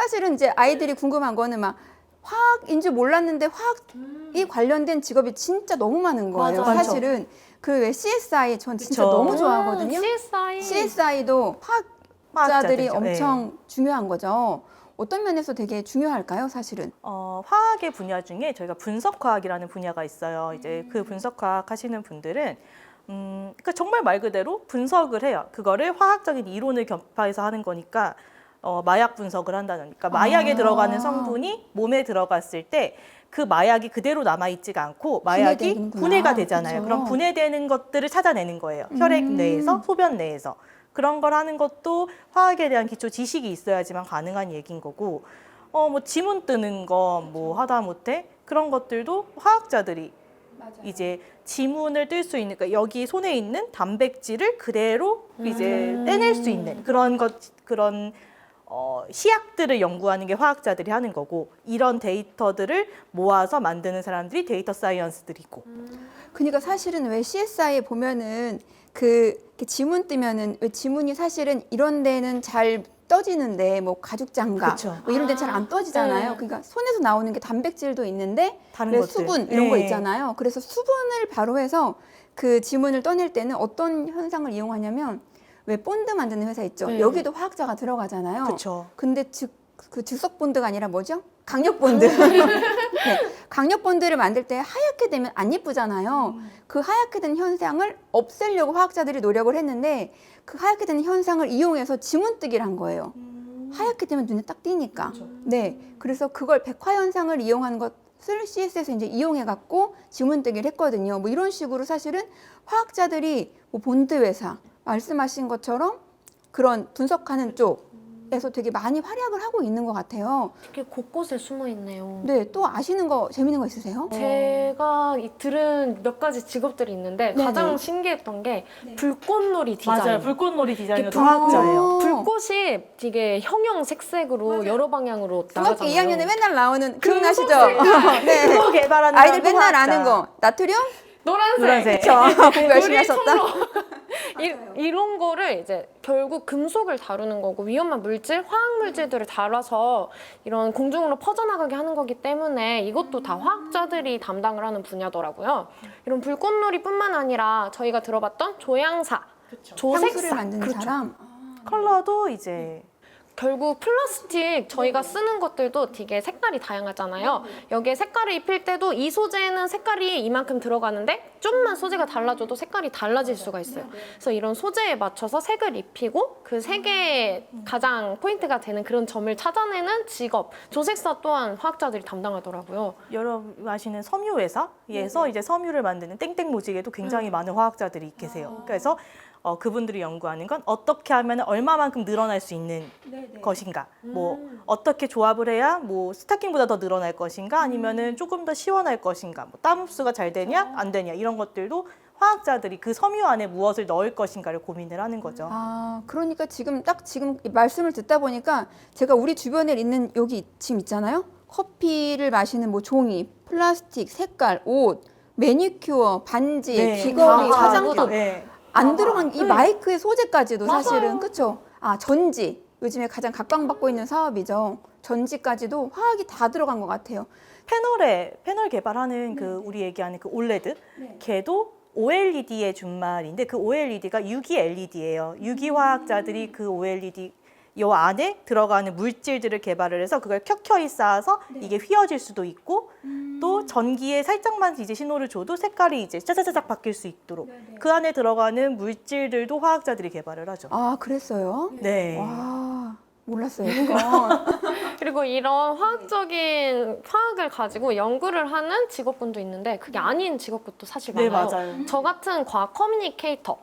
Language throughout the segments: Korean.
사실은 이제 아이들이 궁금한 거는 막 화학인 줄 몰랐는데 화학이 관련된 직업이 진짜 너무 많은 거예요. 맞아요. 사실은 그 왜 CSI 전 진짜 그쵸. 너무 좋아하거든요. CSI도 화학자들이 화학자들이죠. 엄청 중요한 거죠. 어떤 면에서 되게 중요할까요, 사실은? 화학의 분야 중에 저희가 분석화학이라는 분야가 있어요. 이제 그 분석화학 하시는 분들은 그러니까 정말 말 그대로 분석을 해요. 그거를 화학적인 이론을 격파해서 하는 거니까 마약 분석을 한다는. 그러니까 마약에 들어가는 성분이 몸에 들어갔을 때 그 마약이 그대로 남아있지가 않고 마약이 분해되는구나. 분해가 되잖아요. 그쵸. 그럼 분해되는 것들을 찾아내는 거예요. 혈액 내에서, 소변 내에서. 그런 걸 하는 것도 화학에 대한 기초 지식이 있어야지만 가능한 얘기인 거고, 뭐 지문 뜨는 거 뭐 하다못해 그런 것들도 화학자들이 이제 지문을 뜰 수 있는, 그러니까 여기 손에 있는 단백질을 그대로 이제 떼낼 수 있는 그런 시약들을 연구하는 게 화학자들이 하는 거고, 이런 데이터들을 모아서 만드는 사람들이 데이터 사이언스들이고. 그러니까 사실은 왜 CSI에 보면은 이렇게 지문 뜨면은 왜 지문이 사실은 이런 데는 잘 떠지는데 뭐 가죽 장갑 그쵸. 뭐 이런 데 잘 안 떠지잖아요. 네. 그러니까 손에서 나오는 게 단백질도 있는데 다른 왜 것들. 수분 이런 거 네. 있잖아요. 그래서 수분을 바로 해서 그 지문을 떠낼 때는 어떤 현상을 이용하냐면 왜 본드 만드는 회사 있죠. 네. 여기도 화학자가 들어가잖아요. 그렇죠. 근데 그 즉석 본드가 아니라 뭐죠? 강력 본드. 네. 강력 본드를 만들 때 하얗게 되면 안 예쁘잖아요. 그 하얗게 된 현상을 없애려고 화학자들이 노력을 했는데 그 하얗게 되는 현상을 이용해서 지문뜨기를 한 거예요. 하얗게 되면 눈에 딱 띄니까. 네. 그래서 그걸 백화 현상을 이용한 것을 CS에서 이제 이용해 갖고 지문뜨기를 했거든요. 뭐 이런 식으로 사실은 화학자들이 뭐 본드 회사 말씀하신 것처럼 그런 분석하는 쪽에서 되게 많이 활약을 하고 있는 것 같아요. 되게 곳곳에 숨어 있네요. 네, 또 아시는 거 재밌는 거 있으세요? 제가 들은 몇 가지 직업들이 있는데 네네. 가장 신기했던 게 불꽃놀이 디자인. 맞아요. 불꽃놀이 디자이너도 이게 화학자예요. 불꽃이 되게 형형색색으로 여러 방향으로 중학교 나가잖아요. 2학년에 맨날 나오는 기억나시죠? 네. 그거 개발하는 아이들 사람도 맨날 화학자. 아는 거. 나트륨? 노란색. 노란색. 공부 열심히 하셨다. 이런 거를 이제 결국 금속을 다루는 거고 위험한 물질, 화학 물질들을 다뤄서 이런 공중으로 퍼져나가게 하는 거기 때문에 이것도 다 화학자들이 담당을 하는 분야더라고요. 이런 불꽃놀이뿐만 아니라 저희가 들어봤던 조향사, 향수를 조색사, 만드는 그렇죠. 사람. 컬러도 이제 결국 플라스틱 저희가 쓰는 것들도 되게 색깔이 다양하잖아요. 여기에 색깔을 입힐 때도 이 소재는 색깔이 이만큼 들어가는데 좀만 소재가 달라져도 색깔이 달라질 수가 있어요. 그래서 이런 소재에 맞춰서 색을 입히고 그 색의 가장 포인트가 되는 그런 점을 찾아내는 직업. 조색사 또한 화학자들이 담당하더라고요. 여러분 아시는 섬유 회사에서 이제 섬유를 만드는 땡땡 모직에도 굉장히 많은 화학자들이 계세요. 그래서 그분들이 연구하는 건 어떻게 하면 얼마만큼 늘어날 수 있는 것인가, 뭐 어떻게 조합을 해야 뭐 스타킹보다 더 늘어날 것인가, 아니면은 조금 더 시원할 것인가, 뭐 땀 흡수가 잘 되냐 안 되냐, 이런 것들도 화학자들이 그 섬유 안에 무엇을 넣을 것인가를 고민을 하는 거죠. 아, 그러니까 지금 이 말씀을 듣다 보니까 제가 우리 주변에 있는 여기 지금 있잖아요. 커피를 마시는 뭐 종이, 플라스틱, 색깔, 옷, 매니큐어, 반지, 귀걸이, 다 화장품. 네. 안 들어간 이 마이크의 소재까지도 맞아요. 사실은 그쵸? 아, 전지. 요즘에 가장 각광받고 있는 사업이죠. 전지까지도 화학이 다 들어간 것 같아요. 패널 개발하는 그 우리 얘기하는 그 올레드, 걔도 OLED의 준말인데 그 OLED가 유기 LED예요. 유기 화학자들이 그 OLED 요 안에 들어가는 물질들을 개발을 해서 그걸 켜켜이 쌓아서 이게 휘어질 수도 있고, 또 전기에 살짝만 이제 신호를 줘도 색깔이 이제 짜자자작 바뀔 수 있도록 그 안에 들어가는 물질들도 화학자들이 개발을 하죠. 아, 그랬어요? 네. 와, 몰랐어요. 이건. 그리고 이런 화학적인 화학을 가지고 연구를 하는 직업군도 있는데 그게 아닌 직업군도 사실 네, 많아요. 맞아요. 저 같은 과학 커뮤니케이터.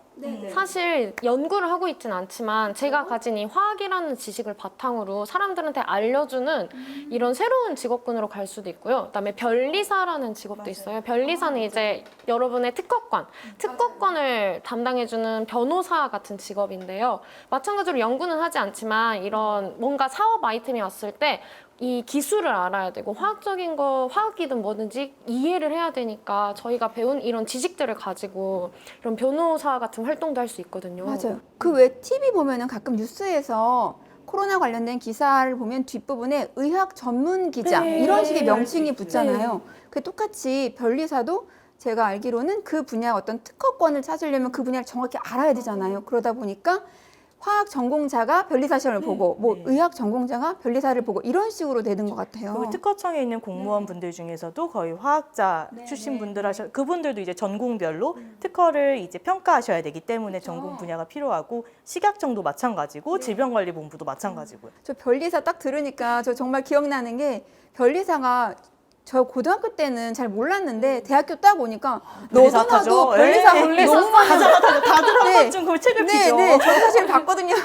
사실 연구를 하고 있진 않지만 제가 가진 이 화학이라는 지식을 바탕으로 사람들한테 알려주는 이런 새로운 직업군으로 갈 수도 있고요. 그다음에 변리사라는 직업도 있어요. 변리사는 이제 여러분의 특허권을 담당해주는 변호사 같은 직업인데요. 마찬가지로 연구는 하지 않지만 이런 뭔가 사업 아이템이 왔을 때 이 기술을 알아야 되고 화학이든 뭐든지 이해를 해야 되니까 저희가 배운 이런 지식들을 가지고 이런 변호사 같은 활동도 할 수 있거든요. 맞아요. 그 왜 TV 보면은 가끔 뉴스에서 코로나 관련된 기사를 보면 뒷부분에 의학 전문 기자 네. 이런 식의 명칭이 붙잖아요. 그 똑같이 변리사도 제가 알기로는 그 분야 어떤 특허권을 찾으려면 그 분야를 정확히 알아야 되잖아요. 그러다 보니까 화학 전공자가 변리사 시험을 보고 뭐 의학 전공자가 변리사를 보고 이런 식으로 되는 것 같아요. 그리고 특허청에 있는 공무원분들 중에서도 거의 화학자 출신 분들 그분들도 이제 전공별로 특허를 이제 평가하셔야 되기 때문에 전공 분야가 필요하고 식약청도 마찬가지고 질병관리본부도 마찬가지고요. 저 변리사 딱 들으니까 저 정말 기억나는 게 변리사가 저 고등학교 때는 잘 몰랐는데 대학교 딱 오니까 너도 나도 변리사 너무 가자마자 다들 한 네. 번쯤 그 책을 네, 피죠. 네, 저 사실 봤거든요.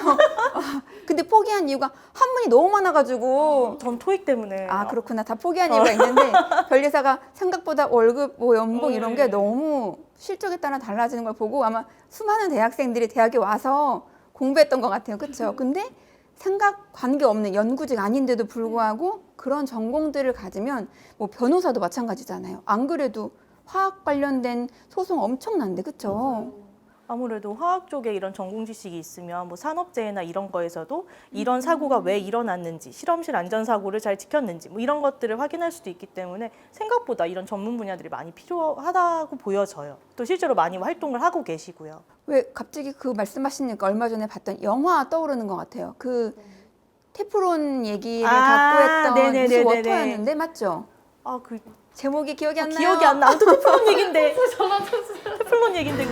근데 포기한 이유가 한문이 너무 많아가지고. 전 토익 때문에 아, 그렇구나. 다 포기한 이유가 있는데 변리사가 생각보다 월급, 뭐 연봉 이런 게 너무 실적에 따라 달라지는 걸 보고 아마 수많은 대학생들이 대학에 와서 공부했던 것 같아요. 그렇죠? 근데 생각 관계없는 연구직 아닌데도 불구하고 그런 전공들을 가지면 뭐 변호사도 마찬가지잖아요. 안 그래도 화학 관련된 소송 엄청난데, 그렇죠? 아무래도 화학 쪽에 이런 전공 지식이 있으면 뭐 산업재해나 이런 거에서도 이런 사고가 왜 일어났는지, 실험실 안전사고를 잘 지켰는지 뭐 이런 것들을 확인할 수도 있기 때문에 생각보다 이런 전문 분야들이 많이 필요하다고 보여져요. 또 실제로 많이 활동을 하고 계시고요. 왜 갑자기 그 말씀하시니까 얼마 전에 봤던 영화 떠오르는 것 같아요. 그 테프론 얘기를 갖고 했던 네네네네네. 무슨 워터였는데 맞죠? 아, 그 제목이 기억이 안 나요. 기억이 안 나. 아무튼 테플론 얘긴데. 테플론 얘긴데.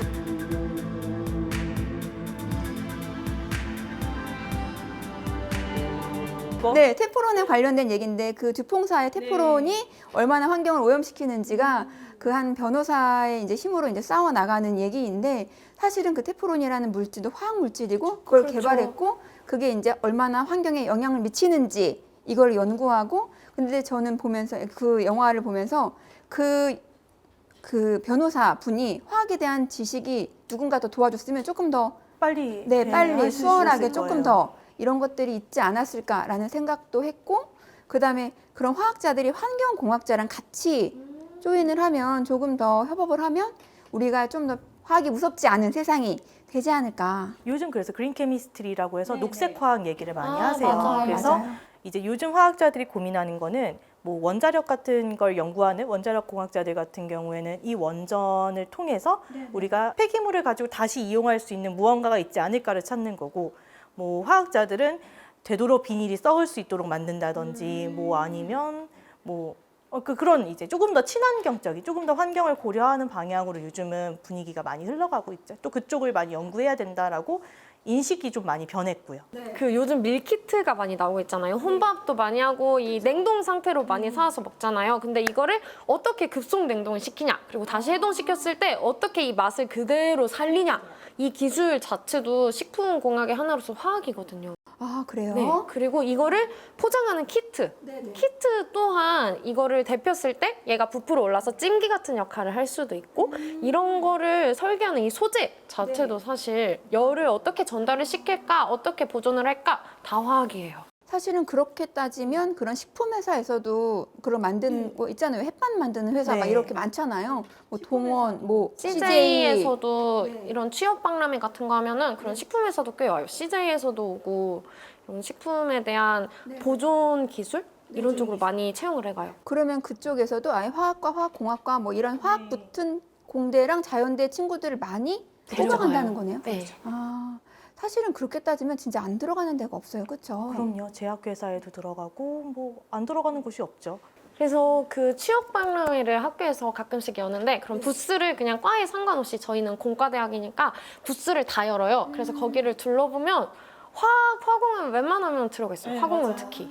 네, 테프론에 관련된 얘기인데 그 듀퐁사의 테프론이 얼마나 환경을 오염시키는지가 그 한 변호사의 이제 힘으로 이제 싸워 나가는 얘기인데 사실은 그 테프론이라는 물질도 화학 물질이고 그걸 그렇죠. 개발했고 그게 이제 얼마나 환경에 영향을 미치는지 이걸 연구하고 근데 저는 보면서 그 영화를 보면서 그 변호사 분이 화학에 대한 지식이 누군가 더 도와줬으면 조금 더 빨리 빨리 할수 수월하게 있었을 조금 거예요. 더 이런 것들이 있지 않았을까라는 생각도 했고 그다음에 그런 화학자들이 환경공학자랑 같이 조인을 하면 조금 더 협업을 하면 우리가 좀 더 화학이 무섭지 않은 세상이 되지 않을까. 요즘 그래서 그린 케미스트리라고 해서 녹색 화학 얘기를 많이 하세요. 맞아요. 그래서 맞아요. 이제 요즘 화학자들이 고민하는 거는 뭐 원자력 같은 걸 연구하는 원자력 공학자들 같은 경우에는 이 원전을 통해서 우리가 폐기물을 가지고 다시 이용할 수 있는 무언가가 있지 않을까를 찾는 거고 뭐 화학자들은 되도록 비닐이 썩을 수 있도록 만든다든지 뭐 아니면 뭐 그런 이제 조금 더 친환경적인 조금 더 환경을 고려하는 방향으로 요즘은 분위기가 많이 흘러가고 있죠. 또 그쪽을 많이 연구해야 된다라고 인식이 좀 많이 변했고요. 그 요즘 밀키트가 많이 나오고 있잖아요. 혼밥도 많이 하고 이 냉동 상태로 많이 사와서 먹잖아요. 근데 이거를 어떻게 급속 냉동을 시키냐 그리고 다시 해동시켰을 때 어떻게 이 맛을 그대로 살리냐 이 기술 자체도 식품공학의 하나로서 화학이거든요. 아 그래요? 네. 그리고 이거를 포장하는 키트. 키트 또한 이거를 데폈을 때 얘가 부풀어 올라서 찜기 같은 역할을 할 수도 있고 이런 거를 설계하는 이 소재 자체도 사실 열을 어떻게 전달을 시킬까 어떻게 보존을 할까 다 화학이에요. 사실은 그렇게 따지면 그런 식품 회사에서도 그런 만든 거 있잖아요. 햇반 만드는 회사 막 네. 이렇게 많잖아요. 뭐 동원, 뭐 CJ. CJ에서도 이런 취업 박람회 같은 거 하면은 그런 식품회사도 꽤 와요. CJ에서도 오고 이런 식품에 대한 보존 기술 이런 쪽으로 많이 채용을 해가요. 그러면 그쪽에서도 아예 화학과 화학공학과 뭐 이런 화학 붙은 공대랑 자연대 친구들을 많이 뽑아간다는 거네요. 네. 아 사실은 그렇게 따지면 진짜 안 들어가는 데가 없어요, 그렇죠? 그럼요. 제약회사에도 들어가고 뭐 안 들어가는 곳이 없죠. 그래서 그 취업 박람회를 학교에서 가끔씩 여는데 그런 부스를 그냥 과에 상관없이 저희는 공과대학이니까 부스를 다 열어요. 그래서 거기를 둘러보면 화공은 웬만하면 들어가 있어요. 화공은 특히.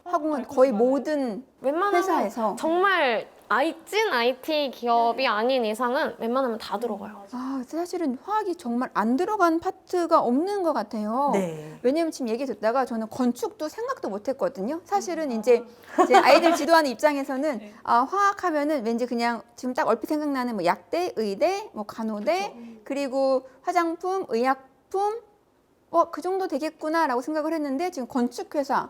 화공은 거의 모든 웬만하면 회사에서 정말 찐 IT 기업이 아닌 이상은 웬만하면 다 들어가요. 아 사실은 화학이 정말 안 들어간 파트가 없는 것 같아요. 네. 왜냐면 지금 얘기 듣다가 저는 건축도 생각도 못했거든요. 사실은 이제 아이들 지도하는 입장에서는 아, 화학하면은 왠지 그냥 지금 딱 얼핏 생각나는 뭐 약대, 의대, 뭐 간호대 그리고 화장품, 의약품 그 정도 되겠구나라고 생각을 했는데 지금 건축회사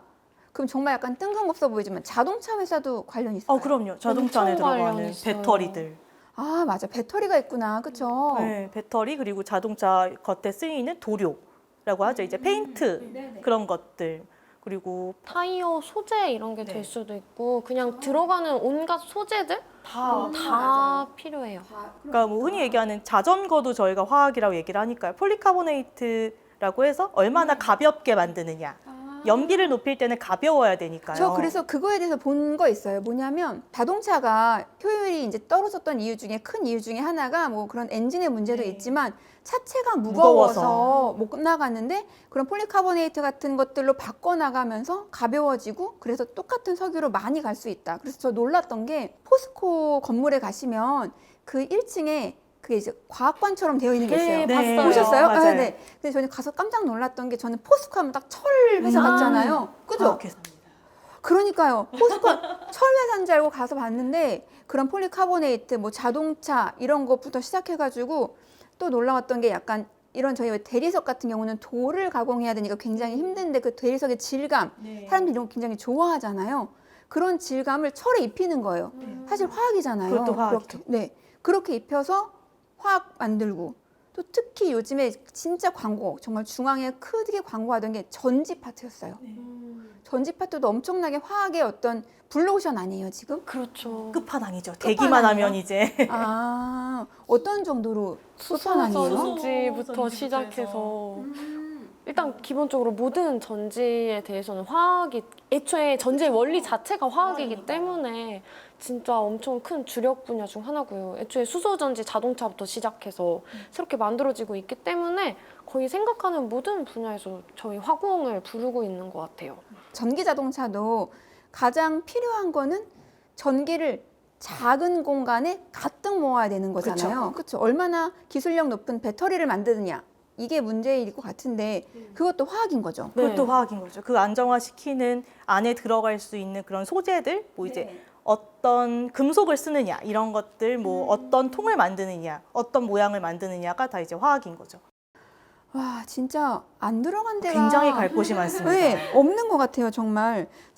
그럼 정말 약간 뜬금없어 보이지만 자동차 회사도 관련이 있어요. 그럼요. 자동차 안에 엄청 관련 들어가는 있어요. 배터리들. 아 맞아 배터리가 있구나, 그렇죠? 네, 배터리 그리고 자동차 겉에 쓰이는 도료 페인트라고 하죠. 이제 페인트 그런 것들. 그리고 타이어 소재 이런 게 될 네. 수도 있고 그냥 들어가는 온갖 소재들 다 필요해요. 그러니까 뭐 흔히 얘기하는 자전거도 저희가 화학이라고 얘기를 하니까요. 폴리카보네이트라고 해서 얼마나 가볍게 만드느냐. 연비를 높일 때는 가벼워야 되니까요. 저 그래서 그거에 대해서 본 거 있어요. 뭐냐면 자동차가 효율이 이제 떨어졌던 이유 중에 큰 이유 중에 하나가 뭐 그런 엔진의 문제도 있지만 차체가 무거워서 못 나갔는데 그런 폴리카보네이트 같은 것들로 바꿔 나가면서 가벼워지고 그래서 똑같은 석유로 많이 갈 수 있다. 그래서 저 놀랐던 게 포스코 건물에 가시면 그 1층에 그게 이제 과학관처럼 되어 있는 게 있어요. 네, 봤어요. 보셨어요? 맞아요. 아, 네. 근데 저는 가서 깜짝 놀랐던 게 저는 포스코 하면 딱 철 회사 같잖아요. 그죠? 화학회사입니다. 그러니까요. 포스코 철 회사인 줄 알고 가서 봤는데 그런 폴리카보네이트, 뭐 자동차 이런 것부터 시작해가지고 또 놀라웠던 게 약간 이런 저희 대리석 같은 경우는 돌을 가공해야 되니까 굉장히 힘든데 그 대리석의 질감, 사람들이 이런 거 굉장히 좋아하잖아요. 그런 질감을 철에 입히는 거예요. 사실 화학이잖아요. 그것도 화학이죠. 그렇게, 네. 그렇게 입혀서 화학 만들고 또 특히 요즘에 진짜 광고, 정말 중앙에 크게 광고하던 게 전지 파트였어요. 전지 파트도 엄청나게 화학의 어떤 블루오션 아니에요, 지금? 그렇죠. 끝판왕이죠. 대기만 하면 이제 아, 어떤 정도로 끝판왕이에요? 전지부터 시작해서 일단 기본적으로 모든 전지에 대해서는 화학이 애초에 전지의 원리 자체가 화학이기 때문에 진짜 엄청 큰 주력 분야 중 하나고요. 애초에 수소전지 자동차부터 시작해서 새롭게 만들어지고 있기 때문에 거의 생각하는 모든 분야에서 저희 화공을 부르고 있는 것 같아요. 전기 자동차도 가장 필요한 거는 전기를 작은 공간에 가득 모아야 되는 거잖아요. 그렇죠. 얼마나 기술력 높은 배터리를 만드느냐. 이게 문제일 것 같은데 그것도 화학인 거죠. 그것도 화학인 거죠. 그 안정화시키는 안에 들어갈 수 있는 그런 소재들, 뭐 이제 어떤 금속을 쓰느냐 이런 것들, 뭐 어떤 통을 만드느냐, 어떤 모양을 만드느냐가 다 이제 화학인 거죠. 와, 진짜 안 들어간 데가 굉장히 갈 곳이 많습니다. 네, 없는 것 같아요, 정말.